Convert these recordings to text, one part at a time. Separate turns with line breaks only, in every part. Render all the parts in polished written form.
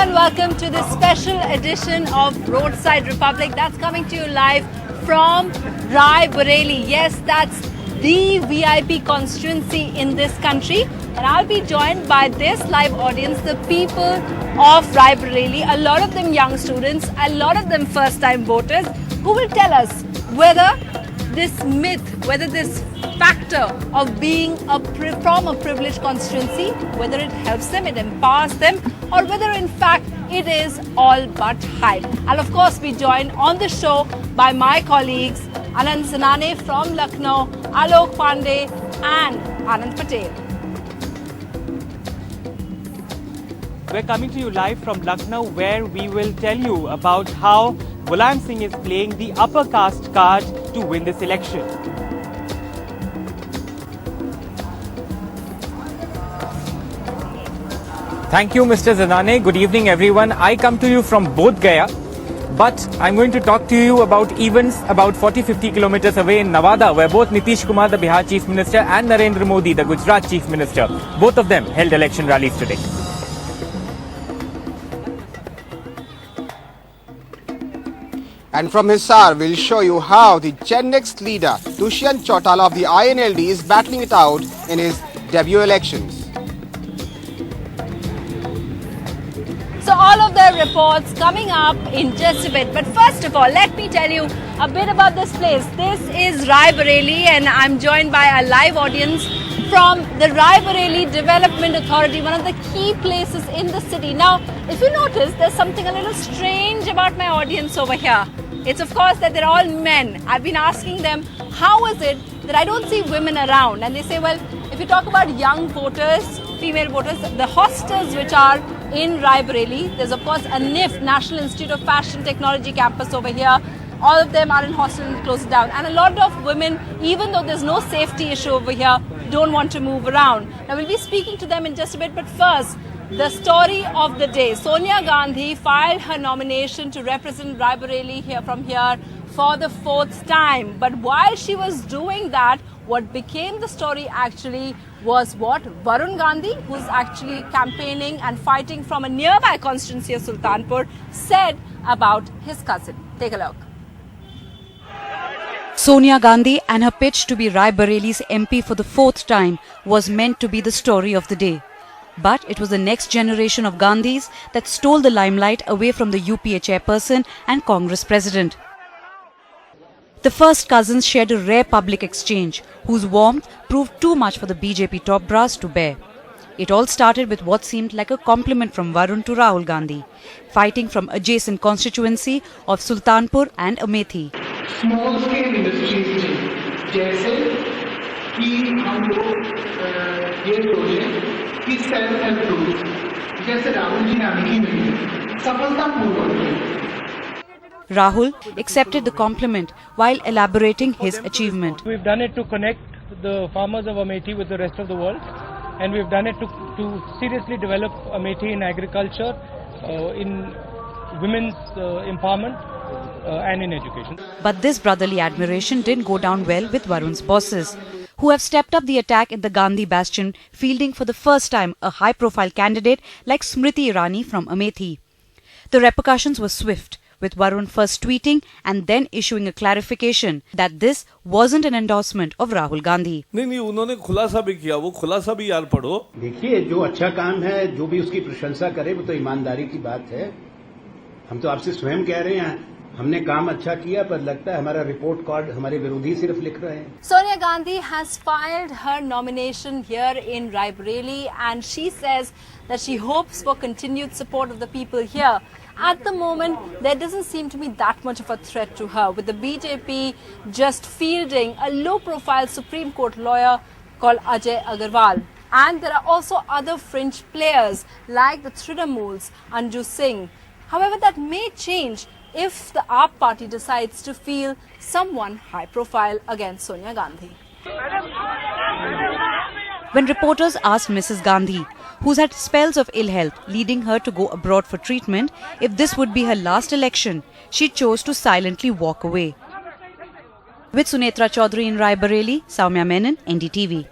and welcome to this special edition of Roadside Republic that's coming to you live from Rai Bareilly. Yes, that's the VIP constituency in this country, and I'll be joined by this live audience, the people of Rai Bareilly, a lot of them young students, a lot of them first-time voters, who will tell us whether this myth, whether this factor of being from a privileged constituency, whether it helps them, it empowers them, or whether in fact it is all but hype. I'll of course be joined on the show by my colleagues Anand Sanane from Lucknow, Alok Pandey and Anand Patel.
We're coming to you live from Lucknow, where we will tell you about how Mulayam Singh is playing the upper caste card to win this election. Thank you, Mr. Zanane. Good evening, everyone. I come to you from Bodh Gaya, but I'm going to talk to you about events about 40-50 kilometers away in Nevada, where both Nitish Kumar, the Bihar Chief Minister, and Narendra Modi, the Gujarat Chief Minister, both of them held election rallies today.
And from Hisar, we'll show you how the Gen Next leader, Dushyant Chautala of the INLD, is battling it out in his debut elections.
So all of the reports coming up in just a bit. But first of all, let me tell you a bit about this place. This is Rai Bareilly, and I'm joined by a live audience from the Rai Bareilly Development Authority, one of the key places in the city. Now, if you notice, there's something a little strange about my audience over here. It's of course that they're all men. I've been asking them, how is it that I don't see women around? And they say, well, if you talk about young voters, female voters, the hostels which are in Rai Bareilly, there's of course a NIFT, National Institute of Fashion Technology campus over here. All of them are in hostels and closed down. And a lot of women, even though there's no safety issue over here, don't want to move around. Now we'll be speaking to them in just a bit, but first, the story of the day. Sonia Gandhi filed her nomination to represent Rai Bareilly from here for the 4th time. But while she was doing that, what became the story actually was what Varun Gandhi, who's actually campaigning and fighting from a nearby constituency of Sultanpur, said about his cousin. Take a look.
Sonia Gandhi and her pitch to be Rai Bareilly's MP for the 4th time was meant to be the story of the day. But it was the next generation of Gandhis that stole the limelight away from the UPA chairperson and Congress president. The first cousins shared a rare public exchange, whose warmth proved too much for the BJP top brass to bear. It all started with what seemed like a compliment from Varun to Rahul Gandhi, fighting from adjacent constituency of Sultanpur and Amethi.
Small scale industries जैसे कि हम लोग ये सोचें कि self help group जैसे राहुल जी ने अमेठी में सफलतापूर्वक
Rahul accepted the compliment while elaborating his achievement.
We've done it to connect the farmers of Amethi with the rest of the world, and we've done it to seriously develop Amethi in agriculture, in women's empowerment and in education.
But this brotherly admiration didn't go down well with Varun's bosses, who have stepped up the attack in the Gandhi bastion, fielding for the first time a high-profile candidate like Smriti Irani from Amethi. The repercussions were swift, with Varun first tweeting and then issuing a clarification that this wasn't an endorsement of Rahul Gandhi.
नहीं उन्होंने खुलासा भी किया वो खुलासा भी यार पढ़ो
देखिए जो अच्छा काम है जो भी उसकी प्रशंसा करे वो तो ईमानदारी की बात है हम तो आपसे स्वयं कह रहे हैं हमने काम अच्छा किया पर लगता है हमारा रिपोर्ट कार्ड हमारे विरोधी सिर्फ लिख रहे हैं
Sonia Gandhi has filed her nomination here in Rai Bareilly, and she says that she hopes for continued support of the people here. At the moment, there doesn't seem to be that much of a threat to her, with the BJP just fielding a low-profile Supreme Court lawyer called Ajay Agarwal. And there are also other fringe players like the Trinamuls, Anju Singh. However, that may change if the AAP party decides to field someone high-profile against Sonia Gandhi.
When reporters asked Mrs. Gandhi, who's had spells of ill health leading her to go abroad for treatment, if this would be her last election, she chose to silently walk away. With Sunetra Chaudhary in Rai Bareilly, Soumya Menon, NDTV.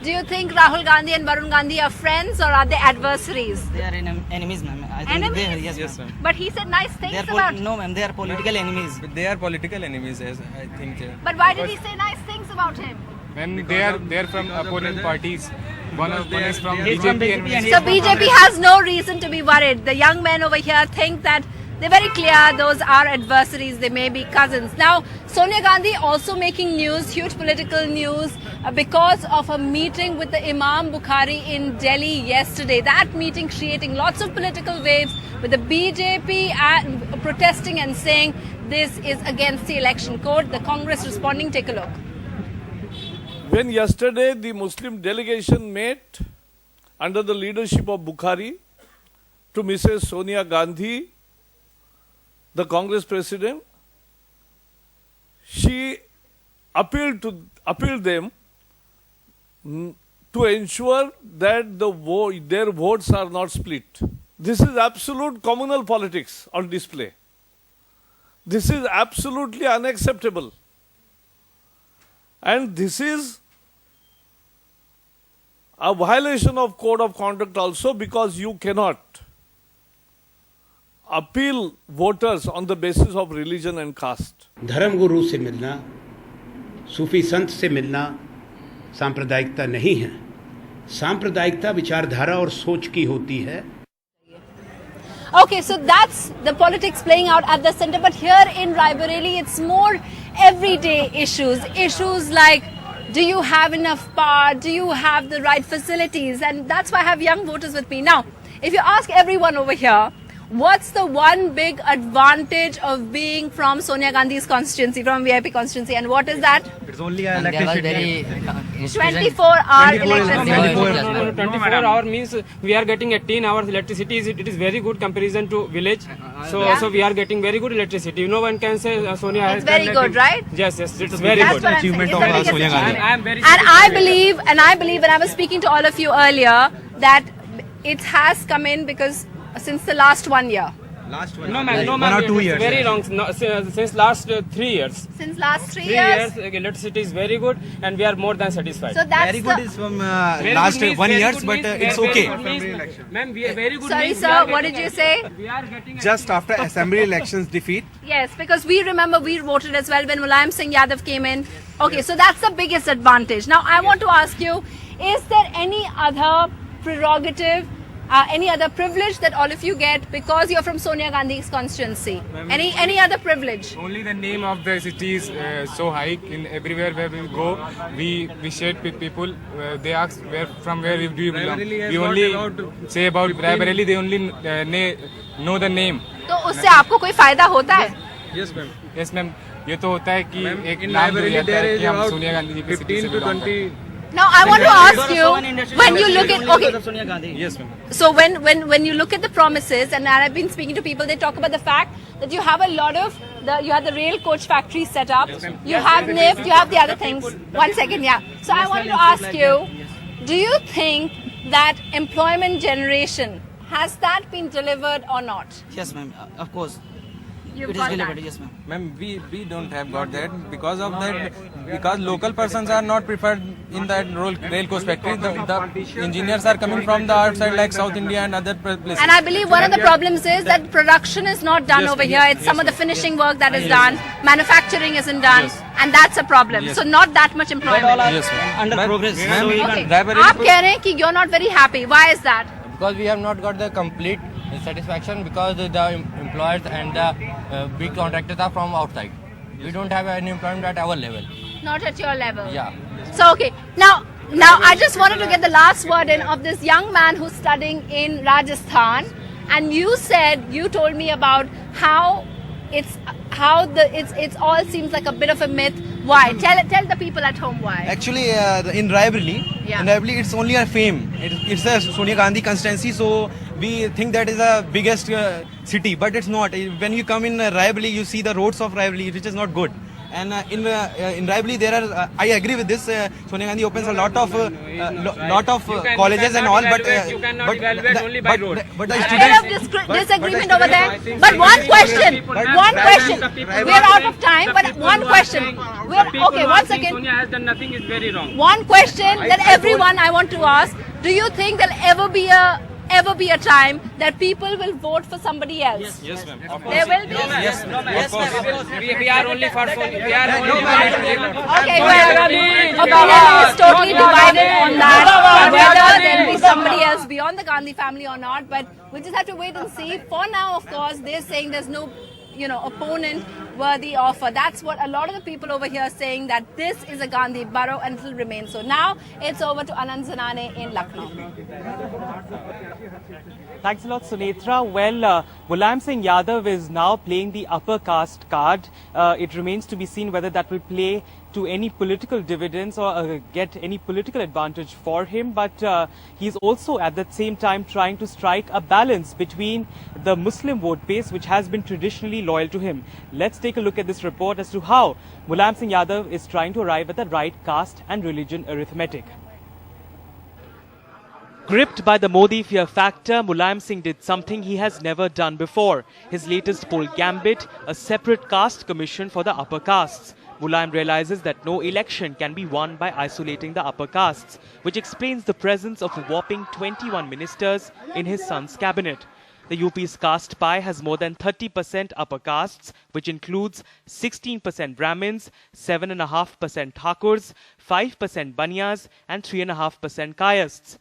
Do you think Rahul Gandhi and Varun Gandhi are friends or are they adversaries?
They are enemies, ma'am. I think
Enemies?
yes, ma'am.
But he said nice things
They are
about.
no, ma'am. They are political enemies.
They are political enemies, as I think.
But why did he say nice things about him?
When they are from opponent parties. One is from
He's from
BJP
BJP and
So BJP has no reason to be worried. The young men over here think that they're very clear those are adversaries, they may be cousins. Now, Sonia Gandhi also making news, huge political news, because of a meeting with the Imam Bukhari in Delhi yesterday. That meeting creating lots of political waves with the BJP protesting and saying this is against the election code. The Congress responding, take a look.
When yesterday the Muslim delegation met under the leadership of Bukhari to Mrs. Sonia Gandhi, the Congress president, she appealed them to ensure that their votes are not split. This is absolute communal politics on display. This is absolutely unacceptable. And this is a violation of code of conduct also, because you cannot appeal voters on the basis of religion and caste.
धर्म गुरु से मिलना, सूफी संत से मिलना सांप्रदायिकता नहीं है। सांप्रदायिकता विचारधारा और सोच की होती है।
Okay, so that's the politics playing out at the center. But here in Raebareli, it's more everyday issues. Issues like, do you have enough power? Do you have the right facilities? And that's why I have young voters with me. Now, if you ask everyone over here, what's the one big advantage of being from Sonia Gandhi's constituency, from VIP constituency? And what is that?
It's only
And there was very
24-hour electricity.
24 hour means we are getting 18 hours electricity. It is very good comparison to village. So we are getting very good electricity. No one can say Sonia has
It's very good, right?
Yes, it's very
That's
good.
what I'm saying. It's the biggest
Sonia Gandhi.
achievement.
I am very
And I believe, and I was speaking to all of you earlier, that it has come in because since the last 1 year.
No ma'am, 1 or 2 years. Very long. No, since last 3 years.
Since last 3
3 years, electricity is very good, and we are more than satisfied.
So that's
very good is from last 1 year, but it's okay.
Ma'am, very good.
Sorry, sir. What did you say?
We are getting
Just after assembly elections defeat,
Yes, because we remember we voted as well when Mulayam Singh Yadav came in. Okay, so that's the biggest advantage. Now, I want to ask you, is there any other prerogative, any other privilege that all of you get because you're from Sonia Gandhi's constituency? Any other privilege?
only the name of the city is so high. In everywhere where we go, we share with people. They ask from where do you belong. We only say about Raebareli. They only know the name.
तो उससे आपको कोई फायदा होता है?
Yes, ma'am. ये तो होता है कि एक नाम जुड़ जाता है कि हम सोनिया गांधी जी की सिटी से belong करते हैं.
Now I want to ask you, when you look at
Sonia Gandhi.
Yes, ma'am.
so when you look at the promises, and I've been speaking to people, they talk about the fact that you have a lot of you have the rail coach factory set up, you have NIFT, you have the other things. 1 second, yeah. So I wanted to ask you, do you think that employment generation, has that been delivered or not?
Yes, ma'am. Of course.
You've
It is
got
delivered.
that.
Yes, ma'am.
Ma'am, we don't have got that because of that, because local persons are not preferred in that rail coach factory. The engineers are coming from the outside like South India and other places.
And I believe one of the problems is that production is not done over here. It's some of the finishing work that is done. Manufacturing isn't done. And that's a problem. So not that much employment.
Yes, ma'am.
Under progress.
Ma'am,
So we
Okay.
can-
आप कह रहे हैं कि you're not very happy. Why is that?
Because we have not got the complete satisfaction because the employers and the big contractors are from outside. We don't have any employment at our level.
Not at your level.
Yeah.
So okay. Now I just wanted to get the last word in of this young man who's studying in Rajasthan, and you told me about how it's all seems like a bit of a myth. Why? Tell the people at home why.
Actually, in Raebareli,
Yeah.
it's only a fame. It's a Sonia Gandhi constituency, so we think that is the biggest city, but it's not. When you come in Raebareli, you see the roads of Raebareli, which is not good.
And in Raebareli there are, I agree with this, Sonia Gandhi opens a lot of colleges and all, but
you cannot evaluate only by road.
But the
A bit of disagreement over there. But one question. We are out of time, but one question. Okay, one second.
Sonia has done nothing is very wrong.
One question that everyone I want to ask. Do you think there'll ever be a time that people will vote for somebody else?
Yes, ma'am.
There will be?
yes, of course.
We are only for Sonia. We are only for
Okay, well, opinion is totally divided on that, whether there will be somebody else beyond the Gandhi family or not, but we just have to wait and see. For now, of course, they're saying there's no, opponent worthy of her. That's what a lot of the people over here are saying, that this is a Gandhi borough and it will remain so. Now, it's over to Anand Zanane in Lucknow.
Thanks a lot, Sunetra. Well, Mulayam Singh Yadav is now playing the upper caste card. It remains to be seen whether that will play to any political dividends or get any political advantage for him. But he's also at the same time trying to strike a balance between the Muslim vote base, which has been traditionally loyal to him. Let's take a look at this report as to how Mulayam Singh Yadav is trying to arrive at the right caste and religion arithmetic. Gripped by the Modi fear factor, Mulayam Singh did something he has never done before. His latest poll gambit, a separate caste commission for the upper castes. Mulayam realizes that no election can be won by isolating the upper castes, which explains the presence of a whopping 21 ministers in his son's cabinet. The UP's caste pie has more than 30% upper castes, which includes 16% Brahmins, 7.5% Thakurs, 5% Baniyas and 3.5% Kayasths.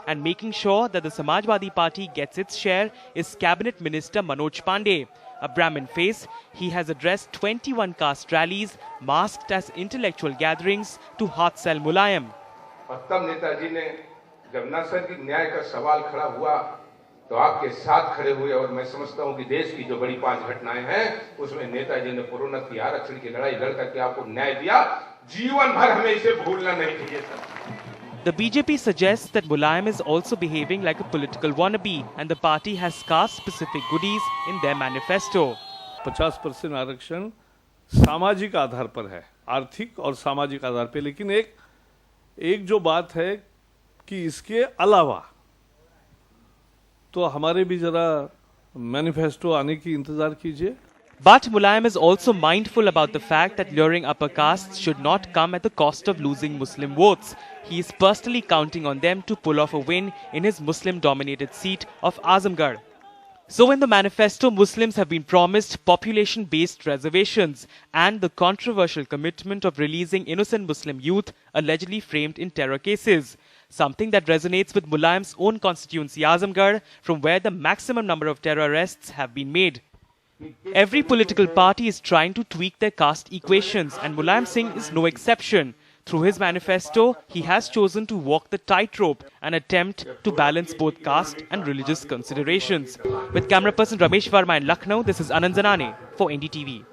And making sure that the Samajwadi Party gets its share is Cabinet Minister Manoj Pandey. A Brahmin face, he has addressed 21 caste rallies masked as intellectual gatherings to hot sell Mulayam.
तब नेताजी ने जब नैसर्गिक न्याय का सवाल खड़ा हुआ तो आपके साथ खड़े हुए, और मैं समझता हूं कि देश की जो बड़ी 5 घटनाएं हैं उसमें नेताजी ने प्रोन्नति आरक्षण की लड़ाई लड़ करके आपको न्याय दिया. जीवन भर हमें इसे भूलना नहीं चाहिए sir.
The BJP suggests that Mulayam is also behaving like a political wannabe and the party has caste-specific goodies in their manifesto.
50% आरक्षण सामाजिक आधार पर है, आर्थिक और सामाजिक आधार पर, लेकिन एक जो बात है कि इसके अलावा तो हमारे भी जरा मैनिफेस्टो आने की इंतजार कीजिए.
But Mulayam is also mindful about the fact that luring upper castes should not come at the cost of losing Muslim votes. He is personally counting on them to pull off a win in his Muslim-dominated seat of Azamgarh. So in the manifesto, Muslims have been promised population-based reservations and the controversial commitment of releasing innocent Muslim youth allegedly framed in terror cases. Something that resonates with Mulayam's own constituency Azamgarh, from where the maximum number of terror arrests have been made. Every political party is trying to tweak their caste equations and Mulayam Singh is no exception. Through his manifesto, he has chosen to walk the tightrope and attempt to balance both caste and religious considerations. With camera person Ramesh Verma in Lucknow, this is Anand Zanane for NDTV.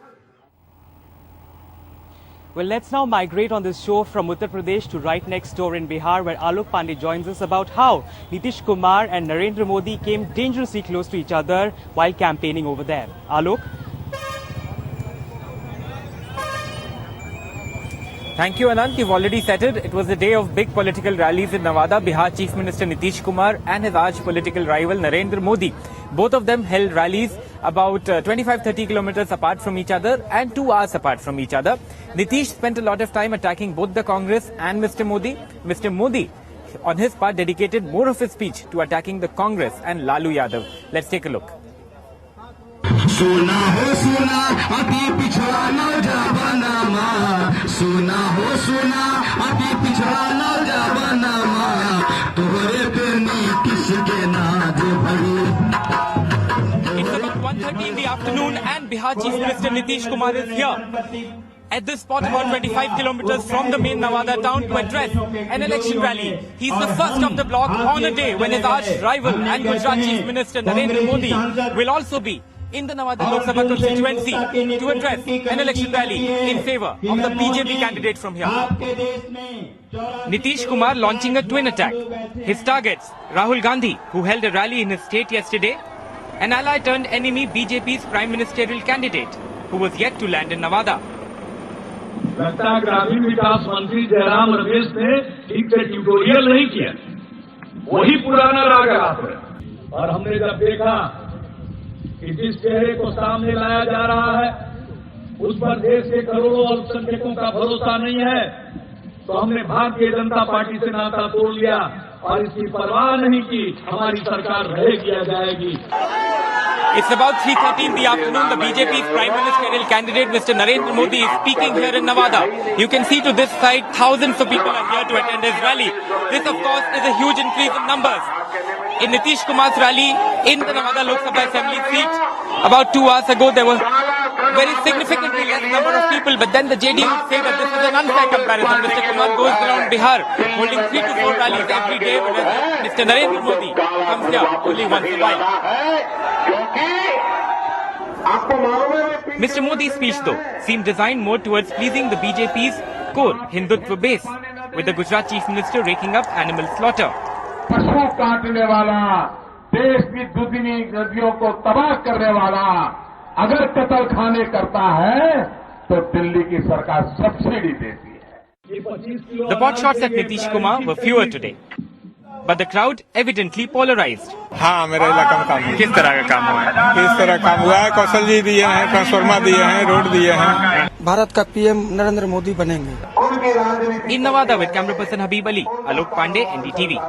Well, let's now migrate on this show from Uttar Pradesh to right next door in Bihar, where Alok Pandey joins us about how Nitish Kumar and Narendra Modi came dangerously close to each other while campaigning over there. Alok? Thank you, Anand. You've already said it. It was a day of big political rallies in Nevada. Bihar Chief Minister Nitish Kumar and his arch political rival Narendra Modi. Both of them held rallies about 25-30 kilometers apart from each other and 2 hours apart from each other. Nitish spent a lot of time attacking both the Congress and Mr. Modi. Mr. Modi, on his part, dedicated more of his speech to attacking the Congress and Lalu Yadav. Let's take a look.
सुना हो सुना अति पिछड़ा नौजवाना माँ, सुना हो सुना अति पिछड़ा नौजवाना माँ, तोहरे पे नीतीश के नाज भरी.
It's about 1:30 in the afternoon and Bihar Chief Minister Nitish Kumar is here at this spot about 25 kilometers from the main Nevada town to address an election rally. He's the first of the block on a day when his arch rival and Gujarat Chief Minister Narendra Modi will also be in the Nevada Lok Sabha constituency to address an election rally in favor of the BJP candidate from here. Nitish Kumar launching a twin attack. His targets, Rahul Gandhi, who held a rally in his state yesterday, an ally turned enemy BJP's prime ministerial candidate, who was yet to land in Nevada.
लगता है ग्रामीण विकास मंत्री जयराम रमेश ने ठीक से tutorial नहीं किया, वही पुराना राग है। और हमने जब देखा कि जिस चेहरे को सामने लाया जा रहा है उस पर देश के करोड़ों अल्पसंख्यकों का भरोसा नहीं है, तो हमने भारतीय जनता पार्टी से नाता तोड़ लिया और इसकी परवाह नहीं की हमारी सरकार रहेगी या जाएगी।
It's about 3:30 in the afternoon. The BJP's Prime Ministerial candidate, Mr. Narendra Modi, is speaking here in Nevada. You can see to this side, thousands of people are here to attend his rally. This, of course, is a huge increase in numbers. In Nitish Kumar's rally in the Nevada Lok Sabha Assembly seat, about 2 hours ago, there was very significantly less number of people. But then the JDU say that this is an unfair comparison. Mr. Kumar goes around Bihar, holding 3 to 4 rallies every day, whereas Mr. Narendra Modi comes here only once in a while. Mr. Modi's speech, though, seemed designed more towards pleasing the BJP's core Hindutva base, with the Gujarat Chief Minister raking up animal slaughter.
पशु काटने वाला, देश की दुनिया नदियों को तबाह करने वाला अगर कत्ल खाने करता है तो दिल्ली की सरकार सब्सिडी देती है।
The pot shots at Nitish Kumar were fewer today, but the crowd evidently polarized.
हाँ, मेरे इलाका में काम हुआ। किस तरह का काम हुआ है? किस तरह काम हुआ है? कौशल जी दिए हैं, ट्रांसफार्मर दिए हैं, रोड दिए हैं।
भारत का पीएम नरेंद्र मोदी बनेंगे।
In Nevada with camera person Habib Ali, Alok Pandey, NDTV.